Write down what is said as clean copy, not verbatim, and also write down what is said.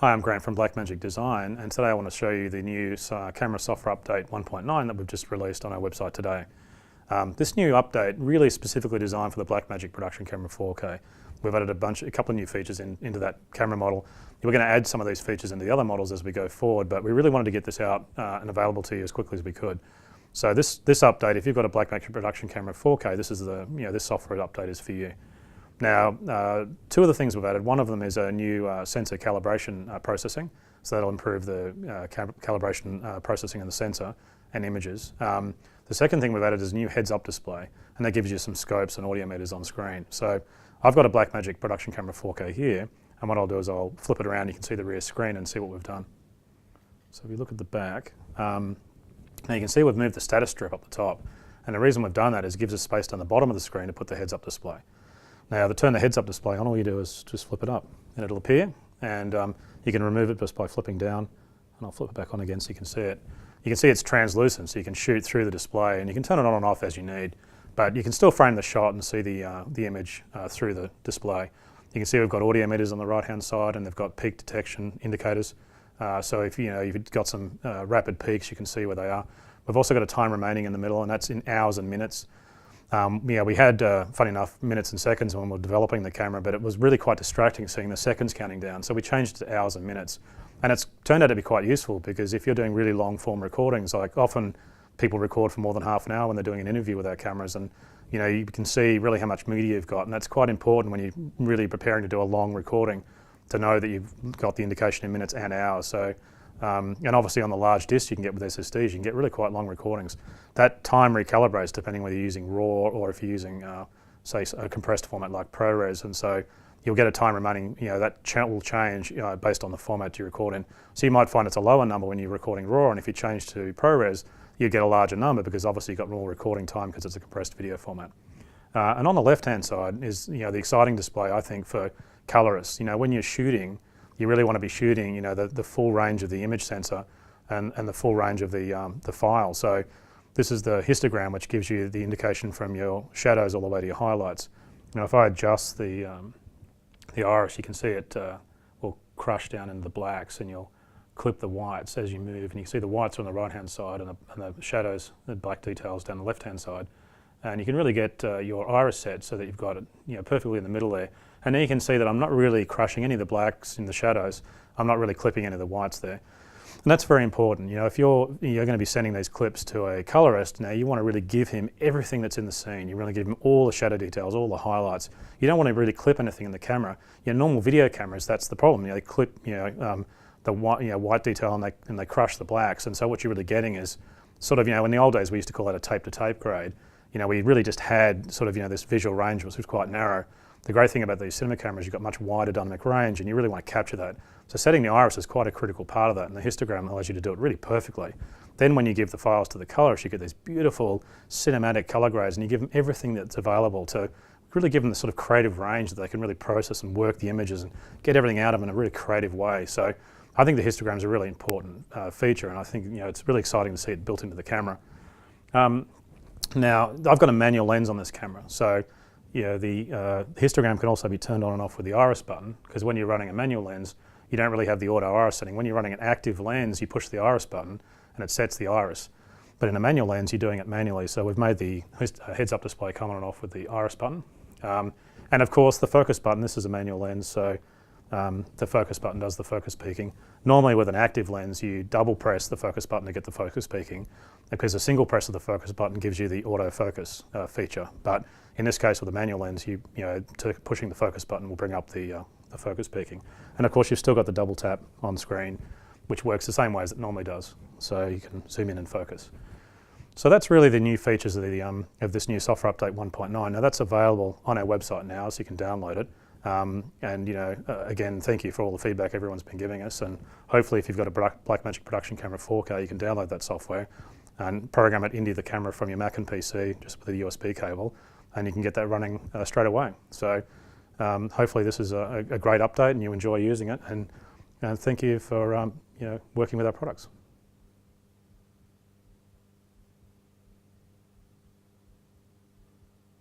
Hi, I'm Grant from Blackmagic Design, and today I want to show you the new camera software update 1.9 that we've just released on our website today. This new update really specifically designed for the Blackmagic Production Camera 4K. We've added a couple of new features into that camera model. We're going to add some of these features into the other models as we go forward, but we really wanted to get this out and available to you as quickly as we could. So this update, if you've got a Blackmagic Production Camera 4K, this software update is for you. Now, two of the things we've added, one of them is a new sensor calibration processing, so that'll improve the calibration processing of the sensor and images. The second thing we've added is a new heads-up display, and that gives you some scopes and audio meters on screen. So I've got a Blackmagic Production Camera 4K here, and what I'll do is I'll flip it around, you can see the rear screen and see what we've done. So if you look at the back, now you can see we've moved the status strip up the top, and the reason we've done that is it gives us space down the bottom of the screen to put the heads-up display. Now, to turn the heads-up display on, all you do is just flip it up, and it'll appear, and you can remove it just by flipping down, and I'll flip it back on again so you can see it. You can see it's translucent, so you can shoot through the display, and you can turn it on and off as you need, but you can still frame the shot and see the image through the display. You can see we've got audio meters on the right-hand side, and they've got peak detection indicators. So if you've got some rapid peaks, you can see where they are. We've also got a time remaining in the middle, and that's in hours and minutes. We had, funny enough, minutes and seconds when we were developing the camera, but it was really quite distracting seeing the seconds counting down. So we changed it to hours and minutes. And it's turned out to be quite useful because if you're doing really long form recordings, like often people record for more than half an hour when they're doing an interview with our cameras, and you can see really how much media you've got. And that's quite important when you're really preparing to do a long recording to know that you've got the indication in minutes and hours. So, and obviously on the large discs you can get with SSDs, you can get really quite long recordings. That time recalibrates depending whether you're using RAW or if you're using, say, a compressed format like ProRes, and so you'll get a time remaining, that will change based on the format you record in. So you might find it's a lower number when you're recording RAW, and if you change to ProRes, you get a larger number because obviously you've got more recording time because it's a compressed video format. And on the left-hand side is the exciting display, I think, for colorists. When you're shooting, you really want to be shooting, the full range of the image sensor and the full range of the file. So this is the histogram, which gives you the indication from your shadows all the way to your highlights. If I adjust the iris, you can see it will crush down into the blacks, and you'll clip the whites as you move, and you see the whites are on the right-hand side and the shadows, the black details down the left-hand side. And you can really get your iris set so that you've got it perfectly in the middle there. And then you can see that I'm not really crushing any of the blacks in the shadows. I'm not really clipping any of the whites there. And that's very important. If you're going to be sending these clips to a colorist, now you want to really give him everything that's in the scene. You really give him all the shadow details, all the highlights. You don't want to really clip anything in the camera. Normal video cameras, that's the problem. They clip the white detail and they crush the blacks. And so what you're really getting is sort of, in the old days we used to call that a tape-to-tape grade. We really just had sort of, this visual range which was quite narrow. The great thing about these cinema cameras, you've got much wider dynamic range, and you really want to capture that. So setting the iris is quite a critical part of that, and the histogram allows you to do it really perfectly. Then when you give the files to the colorist, you get these beautiful cinematic color grades, and you give them everything that's available to really give them the sort of creative range that they can really process and work the images and get everything out of them in a really creative way. So I think the histogram is a really important feature, and I think it's really exciting to see it built into the camera. Now, I've got a manual lens on this camera, so the histogram can also be turned on and off with the iris button, because when you're running a manual lens, you don't really have the auto iris setting. When you're running an active lens, you push the iris button and it sets the iris. But in a manual lens, you're doing it manually, so we've made the heads-up display come on and off with the iris button. And of course, the focus button, this is a manual lens, so the focus button does the focus peaking. Normally with an active lens, you double press the focus button to get the focus peaking, because a single press of the focus button gives you the autofocus feature. But in this case with a manual lens, pushing the focus button will bring up the focus peaking. And of course you've still got the double tap on screen, which works the same way as it normally does. So you can zoom in and focus. So that's really the new features of this new software update 1.9. Now that's available on our website now, so you can download it. Again, thank you for all the feedback everyone's been giving us, and hopefully if you've got a Blackmagic Production Camera 4K, you can download that software and program it into the camera from your Mac and PC just with a USB cable, and you can get that running straight away. So hopefully this is a great update and you enjoy using it, and thank you for working with our products.